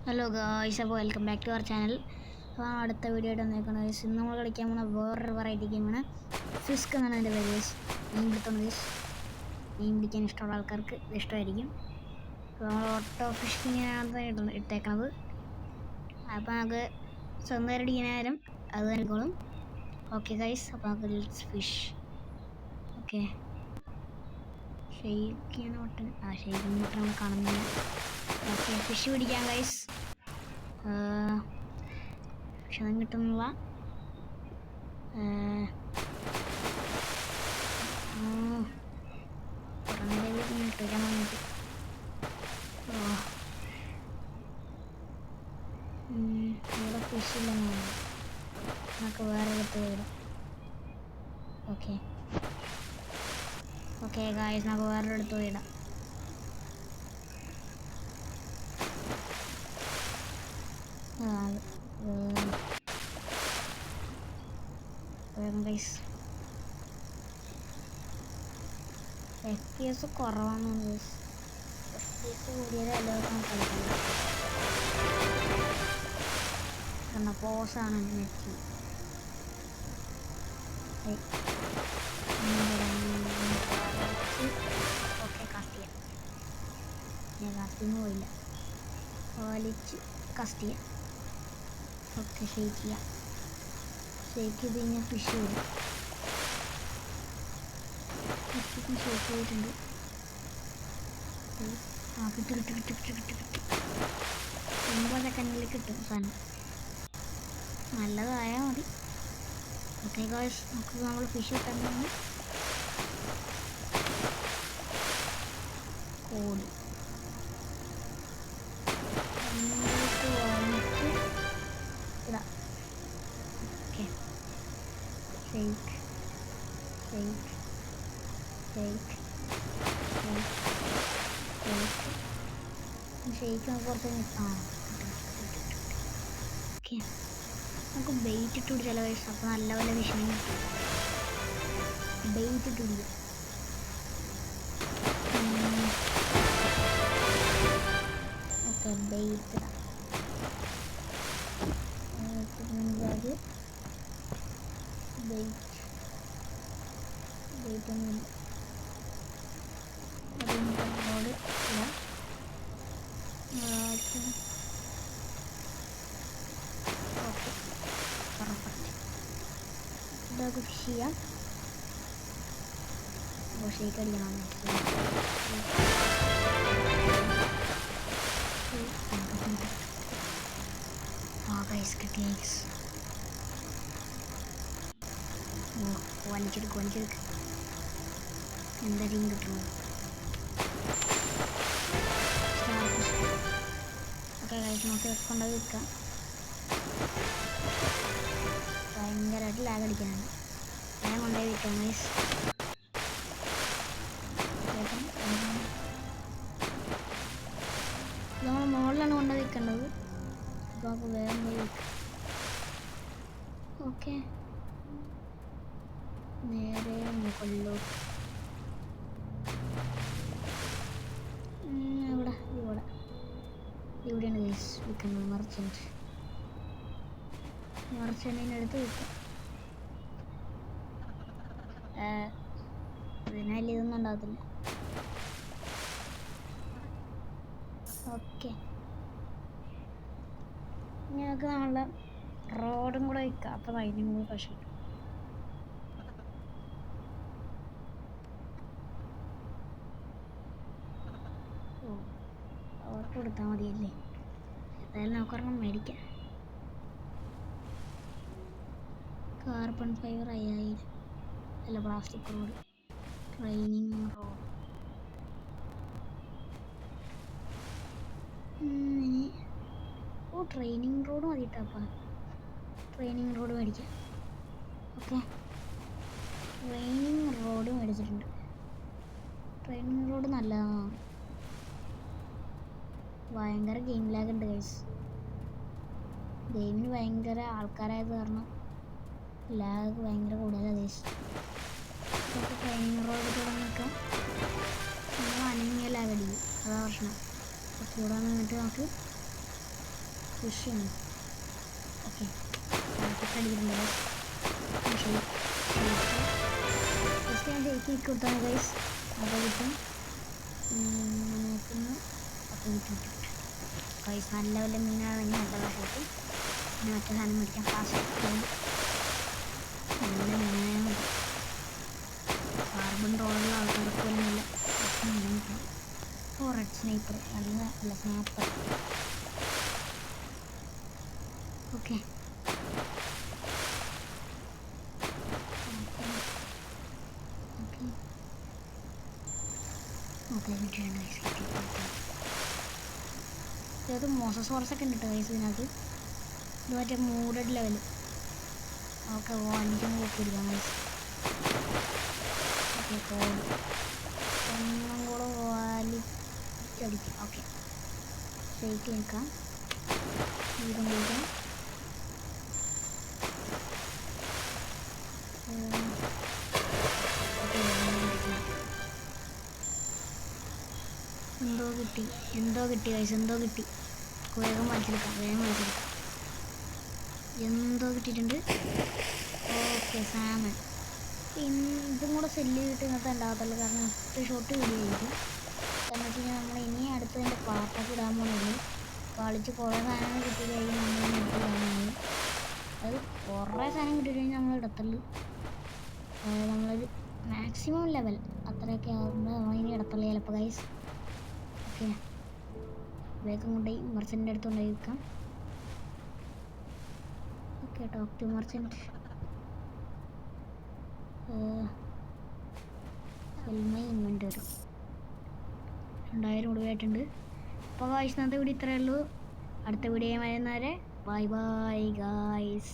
Hello guys, അപ്പോൾ welcome back to our channel. അപ്പോൾ അടുത്ത വീഡിയോ ആയിട്ട് വന്നേക്കുന്നത് ഗൈസ്. ഇന്ന് നമ്മൾ കളിക്കാൻ പോകുന്ന വേറൊരു വെറൈറ്റി ഗെയിമാണ്. ഫിസ്ക് എന്നാണ് എൻ്റെ പേര് ഗൈസ്. മീൻ പിടുത്തം ഗൈസ്. മീൻ പിടിക്കാൻ ഇഷ്ടമുള്ള ആൾക്കാർക്ക് ഇത് ഇഷ്ടമായിരിക്കും. അപ്പോൾ നമ്മൾ ഓട്ടോ ഫിഷിങ്ങിനകത്ത് ഇട്ടേക്കണത്. അപ്പോൾ നമുക്ക് സ്വന്തമായിട്ട് അടിക്കാനും അത് നൽകോളും. ഓക്കെ ഗൈസ്, അപ്പോൾ നമുക്ക് ലെറ്റ്സ് ഫിഷ്. ഓക്കെ, ഷെയ്ക്കിയാണ് ബട്ടൺ. ഷെയ്ക്കിങ് ബട്ടൺ നമ്മൾ കാണുന്നില്ല. ഓക്കെ, ഫിഷ് പിടിക്കാം ഗൈസ്. ഭക്ഷണം കിട്ടുന്നില്ല. കുറേ നേരം ഇട്ടിരിക്കാൻ വന്നിട്ട് ഇവിടെ ഫിഷില്ലെന്ന് നമുക്ക് വേറെ എടുത്ത് പോയിടാം. ഓക്കെ ഓക്കെ ഗായ്സ്, നമുക്ക് വേറെ എടുത്ത് പോയിടാം. ഗൈസ് FPS കുറവാണ്. FPS കൂടിയത് എല്ലാവർക്കും കളിക്കുന്നത് കാരണം പോസാണ് നെറ്റ്. ഓക്കെ, കാസ്റ്റ് ചെയ്യാം. ഞാൻ കാസ്റ്റിങ് പോയില്ല, വലിച്ച് കാസ്റ്റ് ചെയ്യാം. ഓക്കെ, ഷെയ്ക്ക് ചെയ്യാം. ഷെയ്ക്ക് ചെയ്ത് കഴിഞ്ഞാൽ ഫിഷ് വരും. ഫിഷിക്കും ഷെയ്ക്ക് ചെയ്തിട്ടുണ്ട്. കിട്ടി 9 സെക്കൻഡിൽ കിട്ടും സാധനം. നല്ലതായാൽ മതി. ഓക്കെ ഗായ്സ്, നമുക്ക് നമ്മൾ ഫിഷ് കിട്ടാൻ പോകുന്നു. കോഡ് ഇടാം. Okay, shake shake shake shake shake നമുക്ക് കുറച്ച് ഓക്കെ, നമുക്ക് ബെയ്റ്റ് ഇട്ട് പിടിച്ചാലോ ഗൈസ്. അപ്പോൾ നല്ല വല്ല വിഷയം ബെയ്റ്റ് ഇട്ട് പിടിക്കും. ഓക്കെ, ബെയ്റ്റ് ഇടാം. അത് ബെയ്റ്റ് ഒന്നുമില്ല. ബോർഡ് ഇടാം. Okay, perfect. ഇതൊക്കെ ഫിഷ് ചെയ്യാം. അപ്പോൾ ഷേക്ക് അടിക്കണം. ഗൈസ് കിട്ടി ഗൈസ്. വലിച്ചെടുക്ക്. എന്തായാലും കിട്ടുന്നത്. ഓക്കെ ഗൈസ്, നമുക്ക് കൊണ്ടത് വെക്കാം. ഭയങ്കരമായിട്ട് ലാഗ് അടിക്കാനാണ്. ഞാൻ കൊണ്ടുപോയി വെക്കാം ഗൈസ്. നമ്മൾ മുകളിലാണ് കൊണ്ടുപോയി വെക്കേണ്ടത്. അപ്പോൾ നമുക്ക് വേഗം പോയി വെക്കാം. ഓക്കെ, നേരെ മുകളിലോട്ട്. ഇവിടെയാണ് ഗൈസ് വിൽക്കുന്നത്. മർച്ചൻറ്റിനടുത്ത് വിൽക്കാം. ഇതിനാൽ ഇതൊന്നും ഉണ്ടാകത്തില്ല. ഓക്കെ, ഞങ്ങൾക്ക് നമ്മളുടെ റോഡും കൂടെ വിൽക്കാം. അപ്പോൾ അതിനും കൂടെ കാശ് കിട്ടും. അവർക്ക് കൊടുത്താൽ മതിയല്ലേ. എന്തായാലും നമുക്കൊരെണ്ണം മേടിക്കാം. Carbon fibre 5000. അല്ല, plastic road. Training road. Training road മതി കേട്ടോ. ട്രെയിനിങ് റോഡ് മേടിക്കാം. ഓക്കെ, ട്രെയിനിങ് റോഡ് മേടിച്ചിട്ടുണ്ട്. ട്രെയിനിങ് റോഡ് നല്ലതാണ്. ഭയങ്കര ഗെയിം ലാഗ് ഉണ്ട് ഗൈസ്. ഗെയിമിന് ഭയങ്കര ആൾക്കാരായത് കാരണം ലാഗ് ഭയങ്കര കൂടുതലാണ് ഗൈസ്. നമുക്ക് ട്രെയിനിങ് റോഡ് തുടങ്ങിക്കാം. നമ്മൾ അനങ്ങിയ ലാഗ് അടിക്കും, അതാ പ്രശ്നം. അപ്പോൾ കൂടെ നിന്നിട്ട് നമുക്ക് ഫിഷാണ്. ഓക്കെ അടിക്കുന്നുണ്ട് ജസ്റ്റ് ഞാൻ ജയിക്ക് കൊടുത്താണ് ഗൈസ്. അപ്പോൾ കിട്ടും നോക്കുന്നു. അപ്പോൾ കിട്ടും ഗൈസ്. നല്ല വല്ല മീനാണെങ്കിൽ നല്ല കാശ് കിട്ടും. പിന്നെ മറ്റേ സാധനം മേടിക്കാം. ഫാസ്റ്റ് നല്ല മീനായ കാർബൺ റോളുള്ള ആൾക്കാർക്ക് പോലും നല്ല മീൻ കിട്ടും. ഓ റെഡ് സ്നൈപ്പർ നല്ല അല്ല സ്നാപ്പർ. ഓക്കെ ഇത് മോസസോറസൊക്കെ ഉണ്ട് ഗൈസ് ഇതിനകത്ത്. ഇത് മറ്റേ മൂഡഡ് ലെവൽ. ഓക്കെ വാങ്ങിക്കാൻ പോക്കിരിക്കാം ഗൈസ്. ഓക്കെ കോഡ് ഒന്നും കൂടെ വലിച്ചടിക്കാം. ഓക്കെ ഷെയ്ക്ക് നിൽക്കാം. വീടും കഴിക്കാം. എന്തോ കിട്ടി ഗൈസ്. എന്തോ കിട്ടി. വേഗം വലിച്ചെടുക്കാം. എന്തോ കിട്ടിയിട്ടുണ്ട്. ഓക്കെ സാമൻ. ഇതും കൂടെ സെല്ല് ചെയ്തിട്ട് ഇന്നത്തെ ഉണ്ടാകത്തുള്ളൂ. കാരണം ഒറ്റ ഷോട്ട് വീഡിയോ ചെയ്തു. കാരണം വെച്ച് കഴിഞ്ഞാൽ നമ്മൾ ഇനി അടുത്തതിൻ്റെ പാർട്ടൊക്കെ ഇടാൻ പോകുന്നുള്ളൂ. കളിച്ച് കുറേ സാധനങ്ങൾ കിട്ടിക്കഴിഞ്ഞാൽ നമ്മൾ ഇങ്ങോട്ട് കാണുന്നത്. അത് കുറേ സാധനം കിട്ടിക്കഴിഞ്ഞാൽ നമ്മൾ ഇടത്തുള്ളൂ. നമ്മളൊരു മാക്സിമം ലെവൽ അത്രയൊക്കെ ആകുമ്പോൾ നമ്മളിനി ഇടത്തുള്ളൂ ചിലപ്പോൾ ഗൈസ്. ഓക്കെ വേഗം കൊണ്ടുപോയി മർച്ചൻ്റെ അടുത്ത് കൊണ്ടുപോയി വെക്കാം. Okay talk to merchant. Sell my inventory 2000 ഒടുവായിട്ടുണ്ട്. അപ്പോൾ ഗായ്സ് ഇന്നത്തെ വീഡിയോ ഇത്രയേ ഉള്ളൂ. അടുത്ത വീഡിയോ വരുന്നവരെ ബൈ ബൈ ഗായ്സ്.